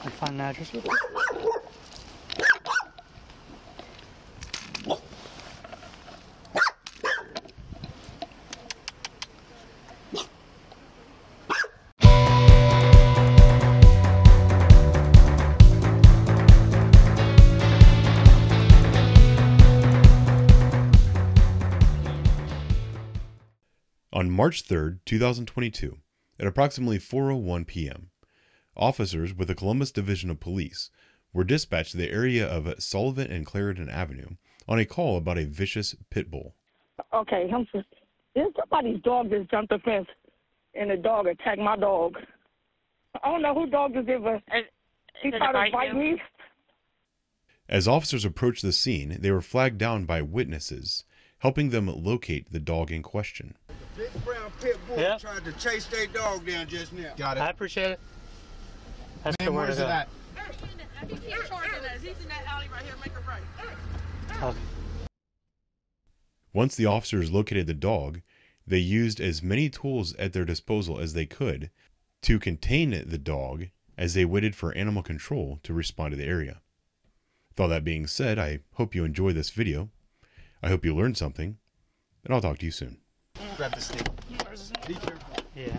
I find an address real quick. On March 3rd, 2022, at approximately 4:01 p.m., officers with the Columbus Division of Police were dispatched to the area of Sullivan and Clarendon Avenue on a call about a vicious pit bull. Okay, there's somebody's dog just jumped the fence, and the dog attacked my dog. I don't know who dog this is, but he tried to bite me. As officers approached the scene, they were flagged down by witnesses, helping them locate the dog in question. Big brown pit bull tried to chase their dog down just now. Got it. I appreciate it. That's the word where's it at? I think he's charging us. He's in that alley right here. Make a right. Okay. Once the officers located the dog, they used as many tools at their disposal as they could to contain the dog as they waited for animal control to respond to the area. With all that being said, I hope you enjoy this video. I hope you learned something, and I'll talk to you soon. Grab the snake. Be careful. Yeah.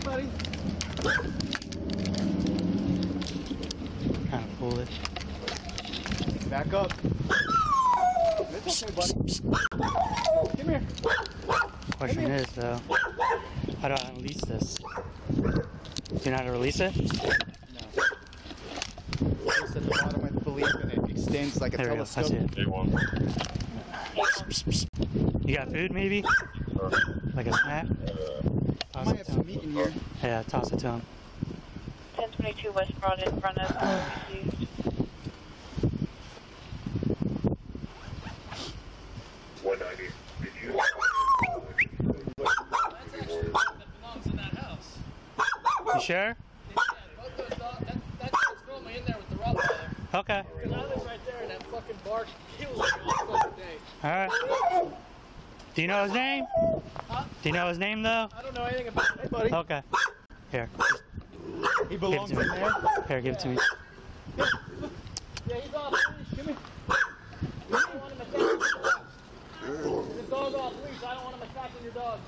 Buddy. Kind of foolish. Back up. It's okay, buddy. Come here. Question is, though, how do I unleash this? Do you know how to release it? No. It's at the bottom, I believe, and it extends like a There we go. telescope. That's it. You got food, maybe? Like a snack? I might have some meat in here. Yeah, toss it to him. 1022 West Broad in front of used. You sure? Okay. Alright. Do you know his name? Huh? Do you know his name, though? I don't know anything about it. Hey, buddy. Okay. Here. He belongs in there. Here, give it to me. Yeah, he's off leash. Come here. I don't want him attacking your dog. This dog's off leash. I don't want him attacking your dog.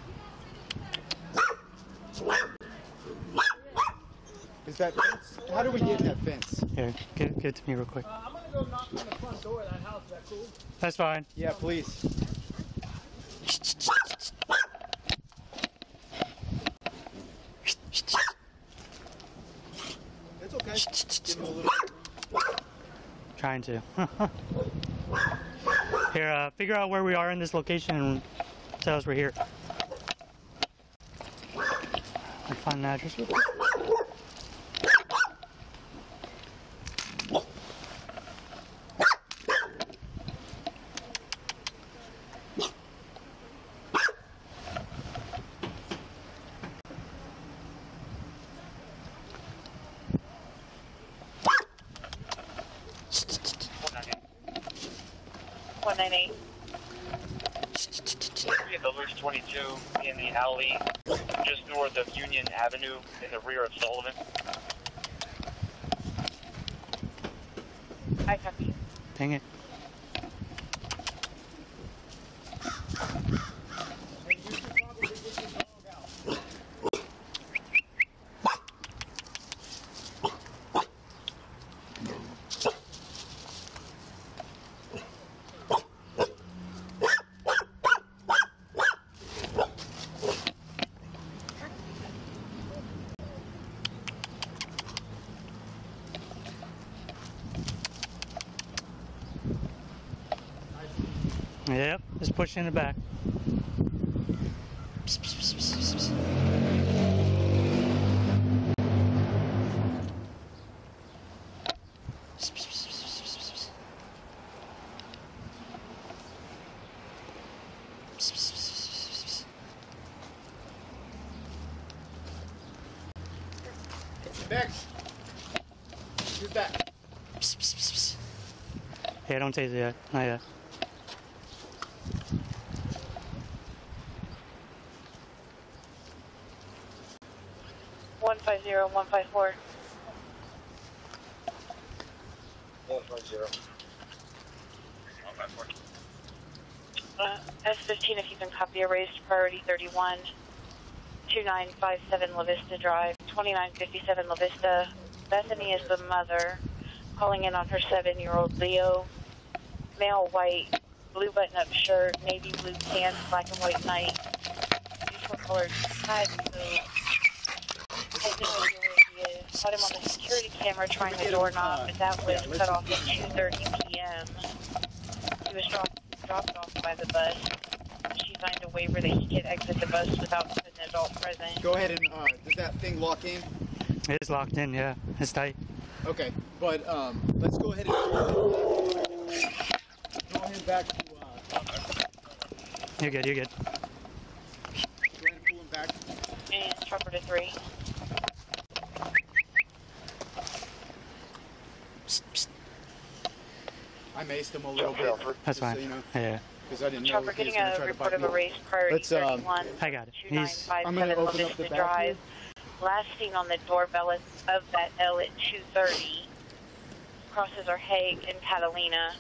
Is that fence? How do we get in that fence? Here, give it to me real quick. I'm going to go knock on the front door of that house. Is that cool? That's fine. Yeah, please. It's okay. Give him a little. Trying to. Here, figure out where we are in this location and tell us we're here. I find an address real quick. Village 22 in the alley just north of Union Avenue in the rear of Sullivan. I copy. Dang it. Yep, just pushing it back. Next. Who's that? Psst, psst, psst, psst. Yeah, don't taste it yet. Not yet. One 154. 150. 154. S15, if you can copy a raised priority 31. 2957 La Vista Drive. 2957 La Vista. Bethany is the mother. Calling in on her 7-year-old Leo. Male white, blue button-up shirt, navy blue pants, black and white night. Neutral colored hat. So I have no idea where he is. Caught him on the security camera trying the doorknob, but that was cut off at 2:30 p.m. He was dropped off by the bus. She signed a waiver that he could exit the bus without an adult present. Go ahead and, does that thing lock in? It is locked in, yeah. It's tight. Okay, but, let's go ahead and draw him back to, You're good, you're good. go ahead and pull him back. And chopper to 3. Psst, psst. I maced him a little bit. That's just fine. So you know, Yeah. because I didn't know Chopper if he was getting going to a try to report bite of me. a race priority Let's, 31. I got it. He's... I'm gonna 2957 La open up the Vista back Drive. Last seen on the doorbell of that L at 2:30. Crosses are Hague and Catalina.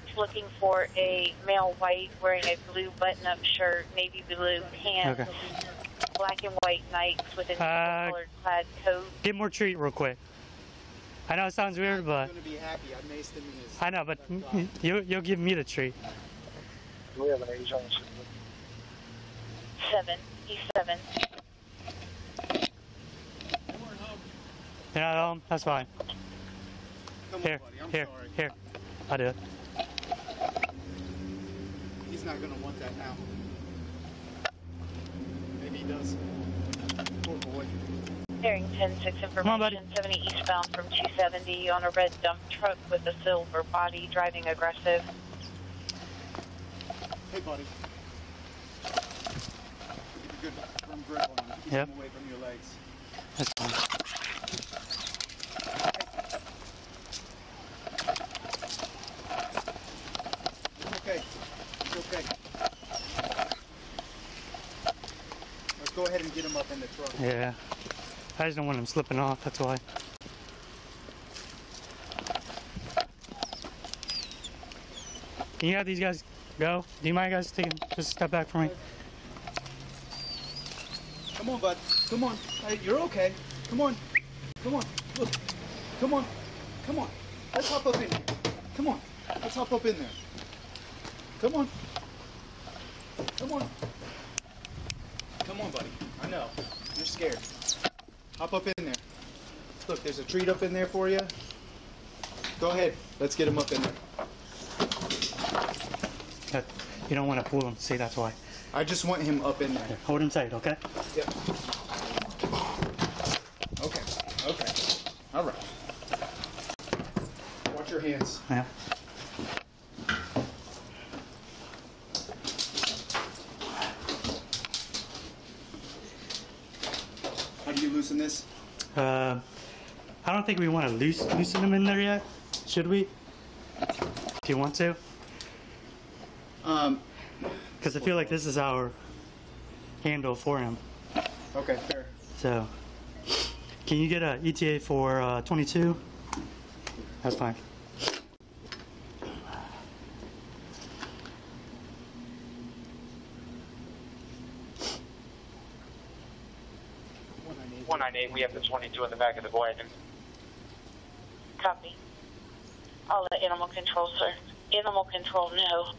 He's looking for a male white wearing a blue button-up shirt, navy blue pants, Okay. black and white Nikes with a colored plaid coat. Get more treat real quick. I know it sounds weird, but... He's going to be happy. I maced him in his... I know, but you'll give me the treat. We have an age on the system. 7. He's 7. You're not home? That's fine. Come Here, on, buddy. I'm here, sorry. here. I'll do it. He's not going to want that now. Maybe he does. Poor boy. Bearing 10-6 Come on, buddy. information, 70 eastbound from 270 on a red dump truck with a silver body, driving aggressive. Hey, buddy. Keep a good firm grip on him. Keep Yep. him away from your legs. That's fine. It's okay. It's okay. Let's go ahead and get him up in the truck. Yeah. I just don't want him slipping off, that's why. Can you have these guys go? Do you mind guys taking just a step back for me? Come on, bud. Come on. Hey, you're okay. Come on. Come on. Look. Come on. Come on. Let's hop up in here. Come on. Let's hop up in there. Come on. Come on. Come on, buddy. I know. You're scared. Hop up in there. Look, there's a treat up in there for you. Go ahead. Let's get him up in there. You don't want to pull him, see, that's why. I just want him up in there. Here, hold him tight, okay? Yep. Okay. Okay. All right. Watch your hands. Yeah. How do you loosen this? I don't think we want to loosen him in there yet. Should we? If you want to. Because I feel like this is our handle for him. Okay, fair. So, can you get a ETA for 22? That's fine. We have the 22 in the back of the wagon. Copy. I'll let animal control, sir. Animal control, no.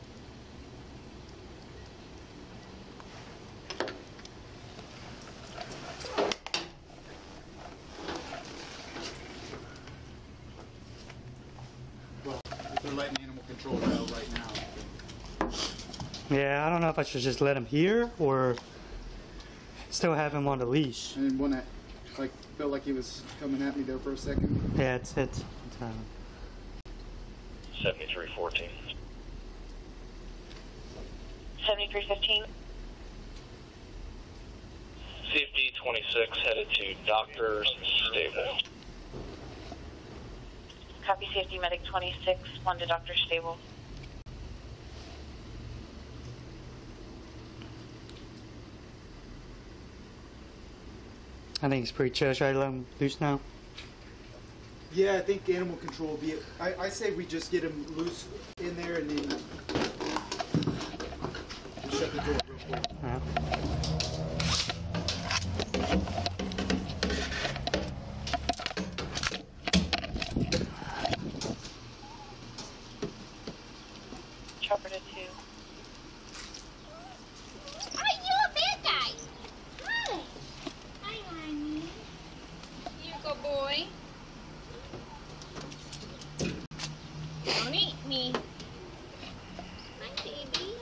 Well, they're letting animal control go right now. Yeah, I don't know if I should just let him here or still have him on the leash. I didn't want to, like, felt like he was coming at me there for a second. Yeah, it's 7314. 7315. 5026 headed to Doctor's Stable. Copy safety medic 26, 1 to Dr. Stable. I think it's pretty chill. Should I let him loose now? Yeah, I think animal control will be. I say we just get him loose in there and then shut the door real quick. Yeah. Chopper to 2. Hi, you a bad guy. Hi. Hi, honey. You go, boy. Don't eat me. Hi, baby.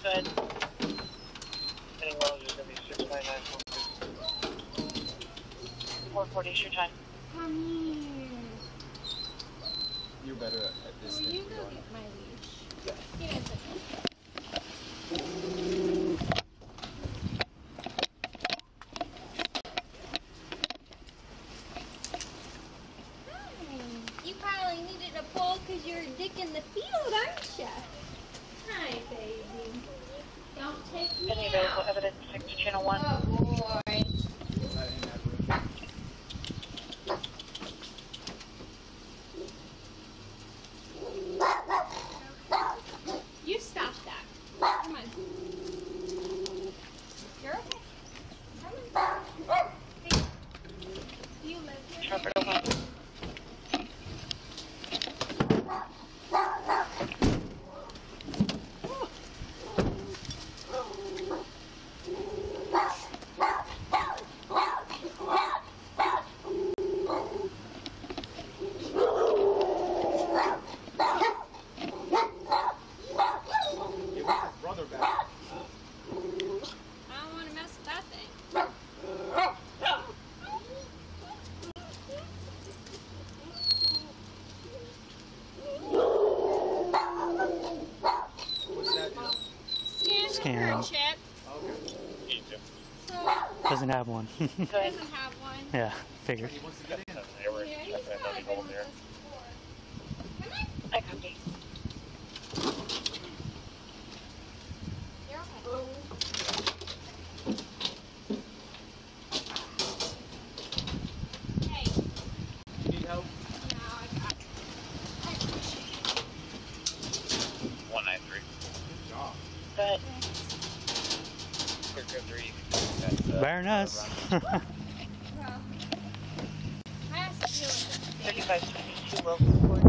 Good. Any miles is going to be 699. 440 is your time. Come here. You're better at this Will than you we go are. get my leash? Here, it's okay. You probably needed a pull because you're a dick in the field, aren't you? Hi, baby. Don't take me Any available out. evidence 6 to channel 1? Oh, boy. Not in that room. You stop that. Come on. You're okay. Come on. Hey. Do you live here? Chopper to 1. Give my brother back. I don't want to mess with that thing. What's that do? Scan her Scan. chip. Okay. So, Doesn't have one. Good. doesn't have one. Yeah, figured. He wants to get in. They were Yeah, he's checking probably another been hole with there. us before. Come on. I copy. You're okay. Hey. You need help? No, I got it. I appreciate it. 193. Good job. Good. Clear code 3. That's, Very nice. Well, I have to deal with it. 3522 local report.